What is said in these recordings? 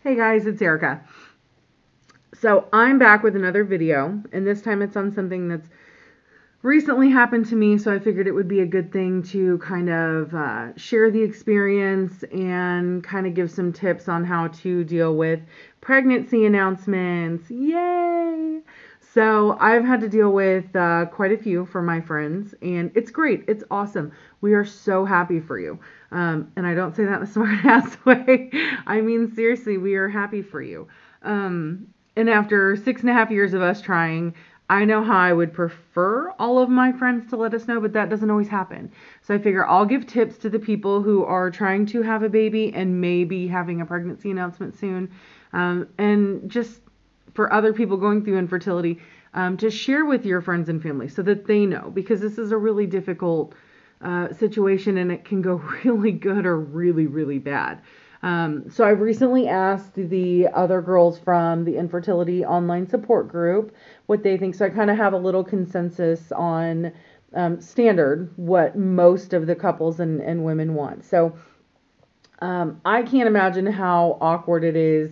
Hey guys, it's Erica. So I'm back with another video, and this time it's on something that's recently happened to me, so I figured it would be a good thing to kind of share the experience and kind of give some tips on how to deal with pregnancy announcements. Yay! So I've had to deal with quite a few for my friends, and it's great. It's awesome. We are so happy for you. And I don't say that in a smart ass way. I mean, seriously, we are happy for you. And after 6.5 years of us trying, I know how I would prefer all of my friends to let us know, but that doesn't always happen. So I figure I'll give tips to the people who are trying to have a baby and maybe having a pregnancy announcement soon. And just for other people going through infertility, to share with your friends and family so that they know, because this is a really difficult situation and it can go really good or really, really bad. So I've recently asked the other girls from the infertility online support group what they think. So I kind of have a little consensus on standard what most of the couples and women want. So I can't imagine how awkward it is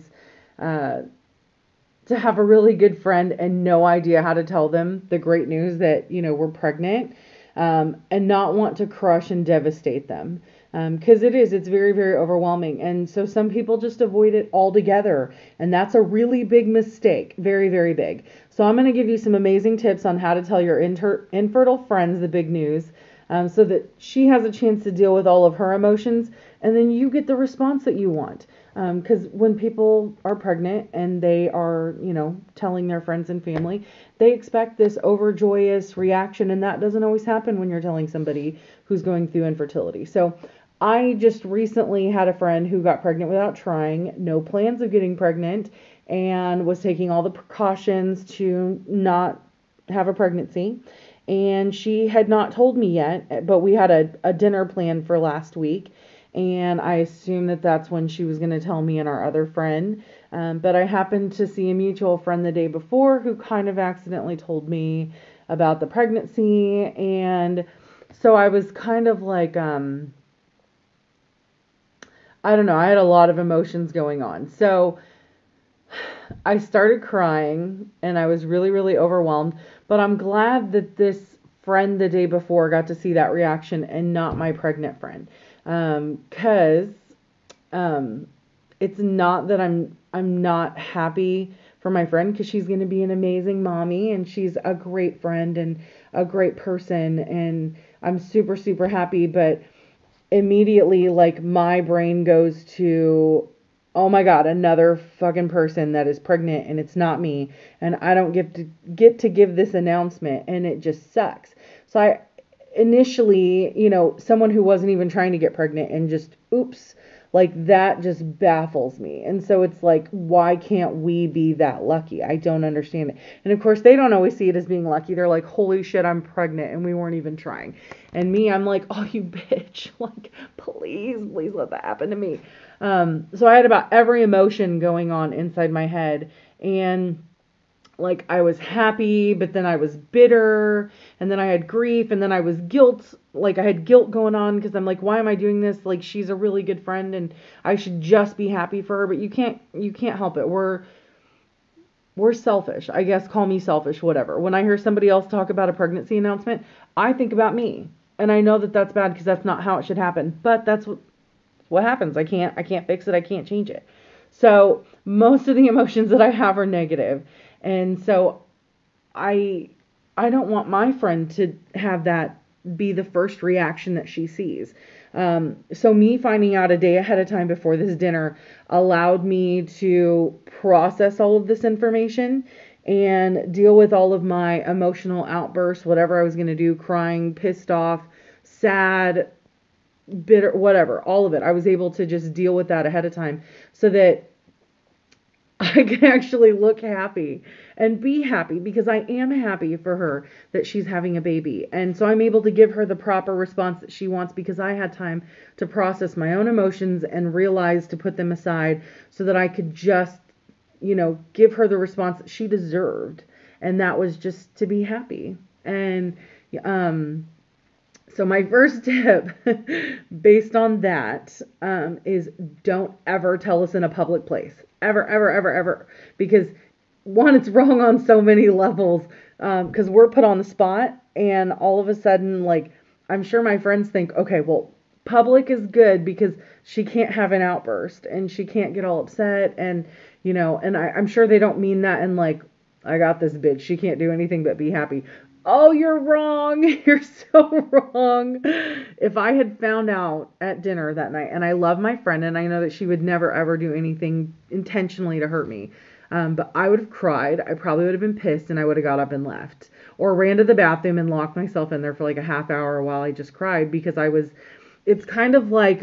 to have a really good friend and no idea how to tell them the great news that, we're pregnant, and not want to crush and devastate them. Because it's very, very overwhelming. And so some people just avoid it altogether. And that's a really big mistake. Very, very big. So I'm going to give you some amazing tips on how to tell your infertile friends the big news, so that she has a chance to deal with all of her emotions. And then you get the response that you want. Because when people are pregnant and they are, telling their friends and family, they expect this overjoyous reaction, and that doesn't always happen when you're telling somebody who's going through infertility. So I just recently had a friend who got pregnant without trying, no plans of getting pregnant, and was taking all the precautions to not have a pregnancy. And she had not told me yet, but we had a dinner planned for last week. And I assumed that that's when she was going to tell me and our other friend. But I happened to see a mutual friend the day before who kind of accidentally told me about the pregnancy. And so I was kind of like, I don't know, I had a lot of emotions going on. So I started crying and I was really, really overwhelmed. But I'm glad that this friend the day before got to see that reaction and not my pregnant friend. Because it's not that I'm not happy for my friend, because she's going to be an amazing mommy and she's a great friend and a great person, and I'm super, super happy. But immediately, like, my brain goes to, oh my God, another fucking person that is pregnant and it's not me, and I don't get to give this announcement, and it just sucks. So I initially, someone who wasn't even trying to get pregnant and just oops, like, that just baffles me. And so it's like, why can't we be that lucky? I don't understand it. And of course, they don't always see it as being lucky. They're like, holy shit, I'm pregnant and we weren't even trying. And me, I'm like, oh, you bitch. Like, please let that happen to me. So I had about every emotion going on inside my head. And like, I was happy, but then I was bitter, and then I had grief, and then I was guilt. Like, I had guilt going on because I'm like, why am I doing this? Like, she's a really good friend and I should just be happy for her, but you can't help it. We're selfish. I guess, call me selfish, whatever. When I hear somebody else talk about a pregnancy announcement, I think about me. And I know that that's bad because that's not how it should happen, but that's what happens. I can't fix it. I can't change it. So most of the emotions that I have are negative. And so I don't want my friend to have that be the first reaction that she sees. So me finding out a day ahead of time before this dinner allowed me to process all of this information and deal with all of my emotional outbursts, whatever I was going to do, crying, pissed off, sad, bitter, whatever, all of it. I was able to just deal with that ahead of time so that I can actually look happy and be happy, because I am happy for her that she's having a baby. And so I'm able to give her the proper response that she wants, because I had time to process my own emotions and realize to put them aside so that I could just, give her the response that she deserved. And that was just to be happy. And So my first tip, based on that, is don't ever tell us in a public place, ever, ever, ever, ever, because one, it's wrong on so many levels, because we're put on the spot, and all of a sudden, like, I'm sure my friends think, okay, well, public is good because she can't have an outburst and she can't get all upset, and and I'm sure they don't mean that in like, I got this bitch, she can't do anything but be happy. Oh, you're wrong. You're so wrong. If I had found out at dinner that night, and I love my friend, and I know that she would never ever do anything intentionally to hurt me, but I would have cried. I probably would have been pissed, and I would have got up and left, or ran to the bathroom and locked myself in there for like a half hour while I just cried because I was. It's kind of like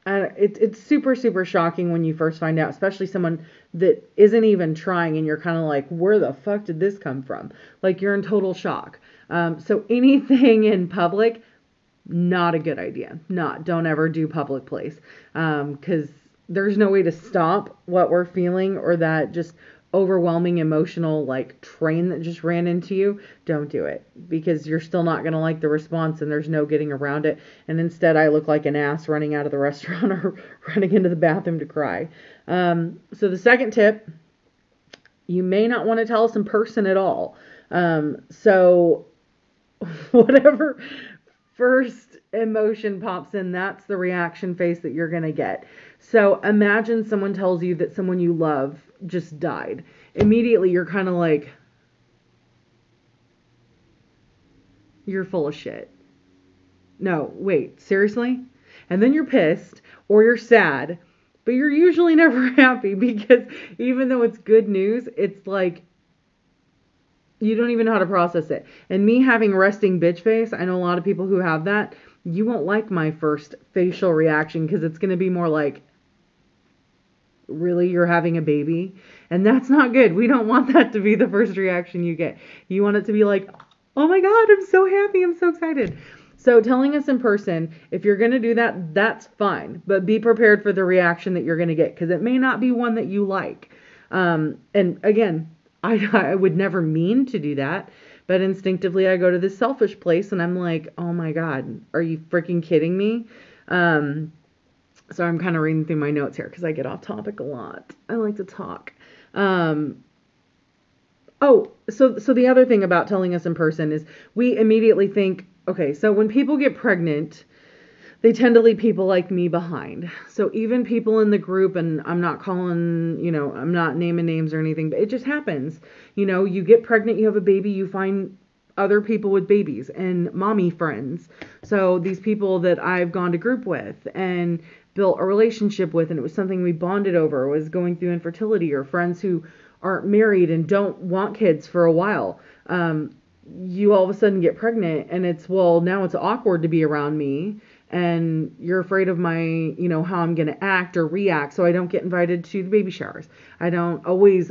it's super, super shocking when you first find out, especially someone that isn't even trying, and you're kind of like, where the fuck did this come from? Like, you're in total shock. So anything in public, not a good idea. Don't ever do public place. Because there's no way to stop what we're feeling, or that just overwhelming emotional like train that just ran into you. Don't do it, because you're still not going to like the response, and there's no getting around it. And instead I look like an ass running out of the restaurant or running into the bathroom to cry. So the second tip, you may not want to tell us in person at all. So whatever first emotion pops in, that's the reaction face that you're going to get. So imagine someone tells you that someone you love just died. Immediately you're kind of like, you're full of shit. No, wait, seriously? And then you're pissed or you're sad, but you're usually never happy, because even though it's good news, it's like you don't even know how to process it. And me having resting bitch face, I know a lot of people who have that. You won't like my first facial reaction, because it's going to be more like, really, you're having a baby? And that's not good. We don't want that to be the first reaction you get. You want it to be like, oh my God, I'm so happy, I'm so excited. So telling us in person, if you're going to do that, that's fine. But be prepared for the reaction that you're going to get, because it may not be one that you like. And again, I would never mean to do that, but instinctively I go to this selfish place and I'm like, oh my God, are you freaking kidding me? So I'm kind of reading through my notes here because I get off topic a lot. I like to talk. So the other thing about telling us in person is we immediately think, okay, so when people get pregnant, they tend to leave people like me behind. So even people in the group, and I'm not calling, I'm not naming names or anything, but it just happens. You get pregnant, you have a baby, you find other people with babies and mommy friends. So these people that I've gone to group with and built a relationship with, and it was something we bonded over, was going through infertility, or friends who aren't married and don't want kids for a while. You all of a sudden get pregnant, and now it's awkward to be around me, and you're afraid of my, how I'm going to act or react, so I don't get invited to the baby showers. I don't always.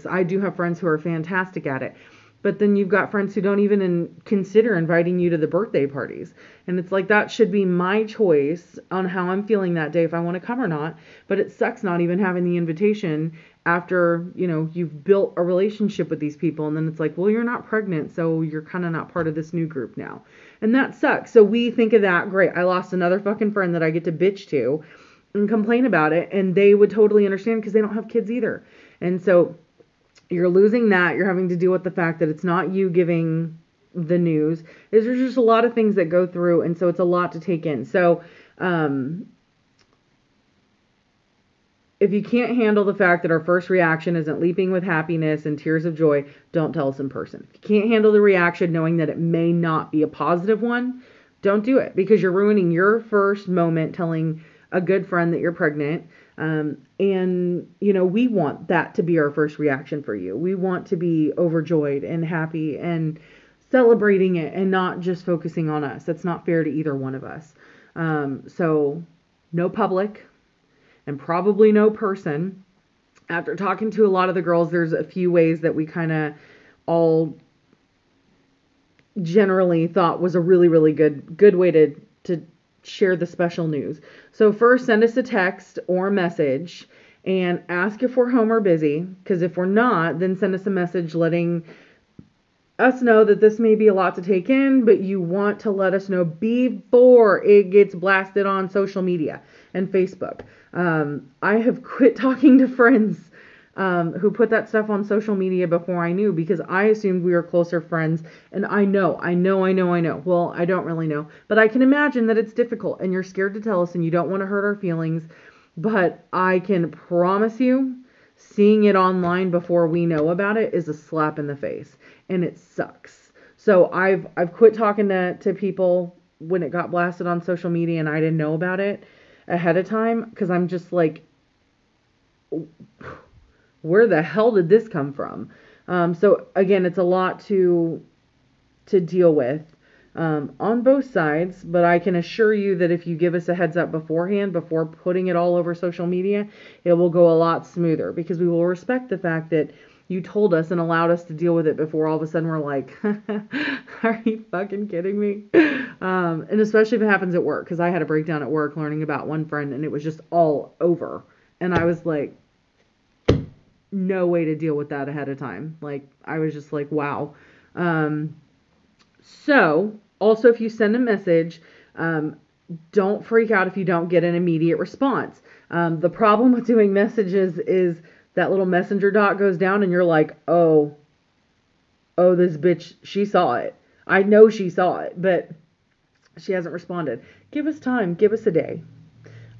I do have friends who are fantastic at it. But then you've got friends who don't even consider inviting you to the birthday parties. And it's like, that should be my choice on how I'm feeling that day, if I want to come or not. But it sucks not even having the invitation after, you've built a relationship with these people. And then it's like, well, you're not pregnant, so you're kind of not part of this new group now. And that sucks. So we think of that, great, I lost another fucking friend that I get to bitch to and complain about it. And they would totally understand, because they don't have kids either. And so you're losing that. You're having to deal with the fact that it's not you giving the news. There's just a lot of things that go through, and so it's a lot to take in. So if you can't handle the fact that our first reaction isn't leaping with happiness and tears of joy, don't tell us in person. If you can't handle the reaction knowing that it may not be a positive one, don't do it, because you're ruining your first moment telling a good friend that you're pregnant. And we want that to be our first reaction for you. We want to be overjoyed and happy and celebrating it, and not just focusing on us. That's not fair to either one of us. So no public, and probably no person. After talking to a lot of the girls, there's a few ways that we kind of all generally thought was a really, really good way to share the special news. So first, send us a text or a message and ask if we're home or busy, because if we're not, then send us a message letting us know that this may be a lot to take in, but you want to let us know before it gets blasted on social media and Facebook. I have quit talking to friends who put that stuff on social media before I knew, because I assumed we were closer friends. And I know. Well, I don't really know, but I can imagine that it's difficult and you're scared to tell us and you don't want to hurt our feelings. But I can promise you, seeing it online before we know about it is a slap in the face, and it sucks. So I've quit talking to people when it got blasted on social media and I didn't know about it ahead of time, because I'm just like, where the hell did this come from? So again, it's a lot to deal with on both sides, but I can assure you that if you give us a heads up beforehand, before putting it all over social media, it will go a lot smoother, because we will respect the fact that you told us and allowed us to deal with it before all of a sudden we're like, are you fucking kidding me? And especially if it happens at work, because I had a breakdown at work learning about one friend and it was just all over. And I was like, no way to deal with that ahead of time. Like, I was just like, wow. So, also, if you send a message, don't freak out if you don't get an immediate response. The problem with doing messages is that little messenger dot goes down and you're like, oh, this bitch, she saw it. I know she saw it, but she hasn't responded. Give us time. Give us a day.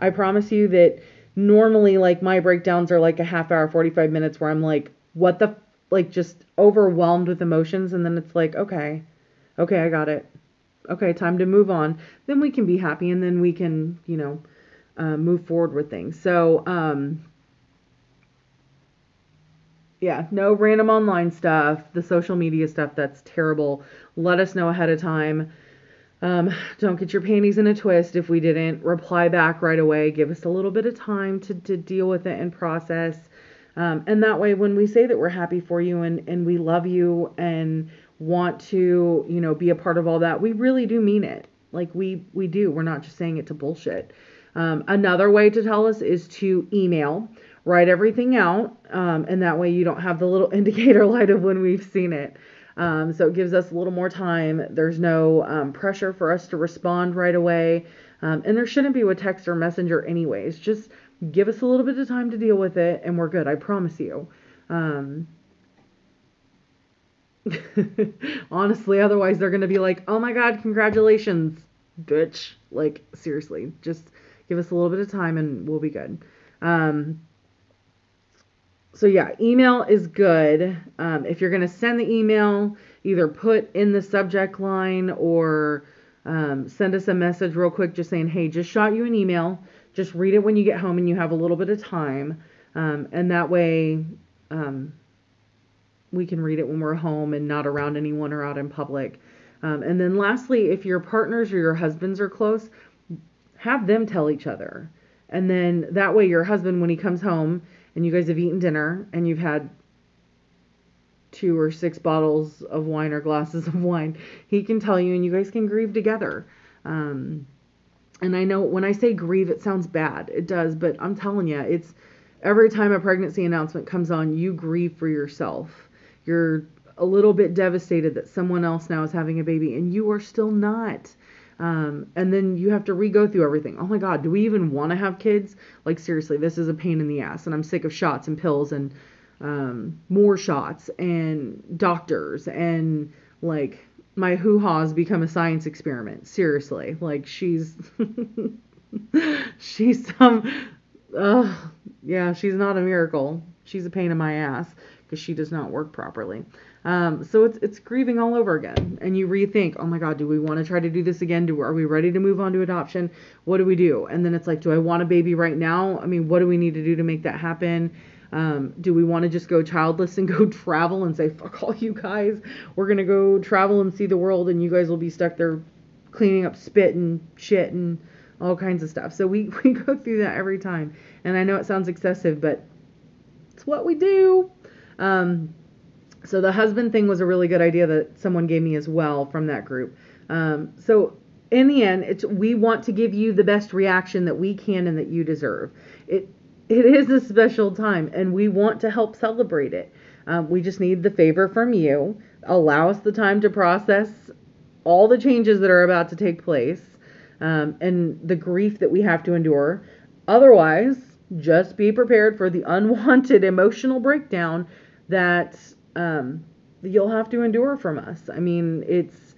I promise you that normally, like, my breakdowns are like a half hour, 45 minutes where I'm like, what the, like, just overwhelmed with emotions. And then it's like, okay, I got it. Okay, time to move on. Then we can be happy, and then we can, move forward with things. So, yeah, no random online stuff, the social media stuff, that's terrible. Let us know ahead of time. Don't get your panties in a twist if we didn't reply back right away. Give us a little bit of time to deal with it and process. And that way, when we say that we're happy for you and we love you and want to, be a part of all that, we really do mean it. Like, we do. We're not just saying it to bullshit. Another way to tell us is to email. Write everything out, and that way you don't have the little indicator light of when we've seen it. So it gives us a little more time. There's no pressure for us to respond right away. And there shouldn't be with text or messenger anyways. Just give us a little bit of time to deal with it, and we're good. I promise you. Honestly, otherwise they're going to be like, oh my God, congratulations, bitch. Like, seriously, just give us a little bit of time and we'll be good. So yeah, email is good. If you're going to send the email, either put in the subject line or send us a message real quick just saying, hey, just shot you an email. Just read it when you get home and you have a little bit of time. And that way we can read it when we're home and not around anyone or out in public. And then lastly, if your partners or your husbands are close, have them tell each other. And then that way your husband, when he comes home and you guys have eaten dinner and you've had 2 or 6 bottles of wine or glasses of wine, he can tell you and you guys can grieve together. And I know when I say grieve, it sounds bad. It does, but I'm telling you, it's every time a pregnancy announcement comes on, you grieve for yourself. You're a little bit devastated that someone else now is having a baby and you are still not. And then you have to re-go through everything. Oh my God, do we even want to have kids? Like, seriously, this is a pain in the ass. And I'm sick of shots and pills and more shots and doctors. And, like, my hoo-ha's become a science experiment. Seriously. Like, she's some... yeah, she's not a miracle. She's a pain in my ass because she does not work properly. So it's grieving all over again. And you rethink, oh my God, do we want to try to do this again? Are we ready to move on to adoption? What do we do? And then it's like, do I want a baby right now? I mean, what do we need to do to make that happen? Do we want to just go childless and go travel and say, fuck all you guys? We're going to go travel and see the world and you guys will be stuck there cleaning up spit and shit and all kinds of stuff. So we go through that every time. And I know it sounds excessive, but it's what we do. So the husband thing was a really good idea that someone gave me as well from that group. So in the end, we want to give you the best reaction that we can and that you deserve. It is a special time, and we want to help celebrate it. We just need the favor from you. Allow us the time to process all the changes that are about to take place, and the grief that we have to endure. Otherwise, just be prepared for the unwanted emotional breakdown that you'll have to endure from us. I mean, it's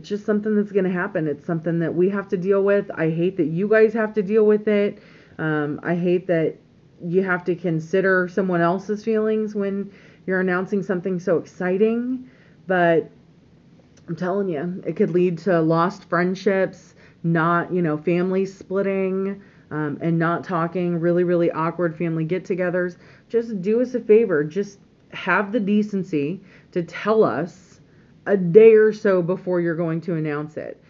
just something that's going to happen. It's something that we have to deal with. I hate that you guys have to deal with it. I hate that you have to consider someone else's feelings when you're announcing something so exciting. But I'm telling you, it could lead to lost friendships, not, families splitting, and not talking, really, really awkward family get togethers. Just do us a favor. Just have the decency to tell us a day or so before you're going to announce it.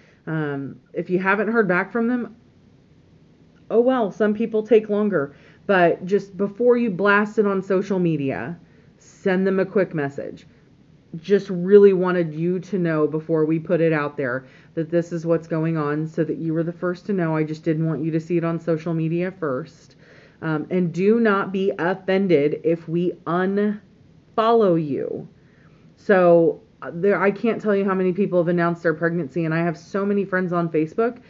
If you haven't heard back from them, oh well, some people take longer. But just before you blast it on social media, send them a quick message. Just really wanted you to know before we put it out there that this is what's going on, so that you were the first to know. I just didn't want you to see it on social media first. And do not be offended if we unfollow you. So I can't tell you how many people have announced their pregnancy, and I have so many friends on Facebook,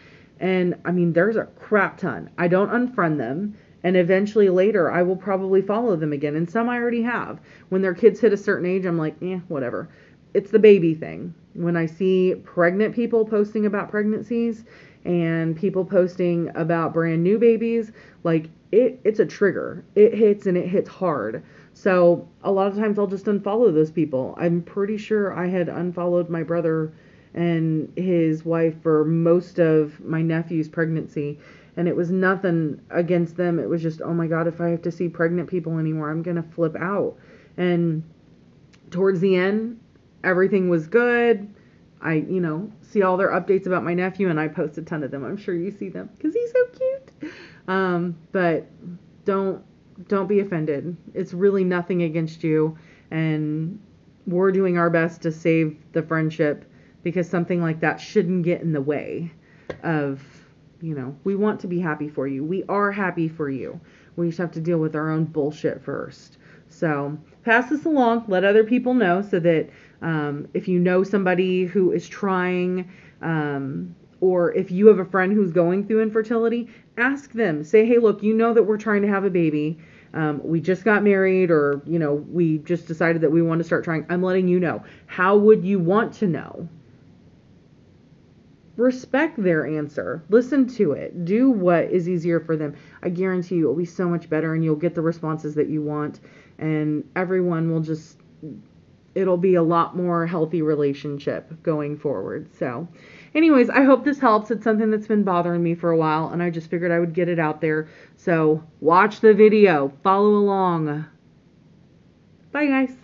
and I mean, there's a crap ton. I don't unfriend them, and eventually later I will probably follow them again, and some I already have. When their kids hit a certain age, I'm like, whatever. It's the baby thing. When I see pregnant people posting about pregnancies and people posting about brand new babies, like it's a trigger. It hits, and it hits hard. So a lot of times I'll just unfollow those people. I'm pretty sure I had unfollowed my brother and his wife for most of my nephew's pregnancy. And it was nothing against them. It was just, oh my God, if I have to see pregnant people anymore, I'm going to flip out. And towards the end, everything was good. I, see all their updates about my nephew, and I post a ton of them. I'm sure you see them because he's so cute. But don't be offended. It's really nothing against you, and we're doing our best to save the friendship, because something like that shouldn't get in the way of, we want to be happy for you. We are happy for you. We just have to deal with our own bullshit first. So pass this along. Let other people know, so that if you know somebody who is trying, or if you have a friend who's going through infertility, ask them. Say, hey, look, that we're trying to have a baby. We just got married, or, we just decided that we want to start trying. I'm letting you know. How would you want to know? Respect their answer. Listen to it. Do what is easier for them. I guarantee you it'll be so much better, and you'll get the responses that you want, and everyone will just, it'll be a lot more healthy relationship going forward. So anyways, I hope this helps. It's something that's been bothering me for a while, and I just figured I would get it out there. So watch the video. Follow along. Bye, guys.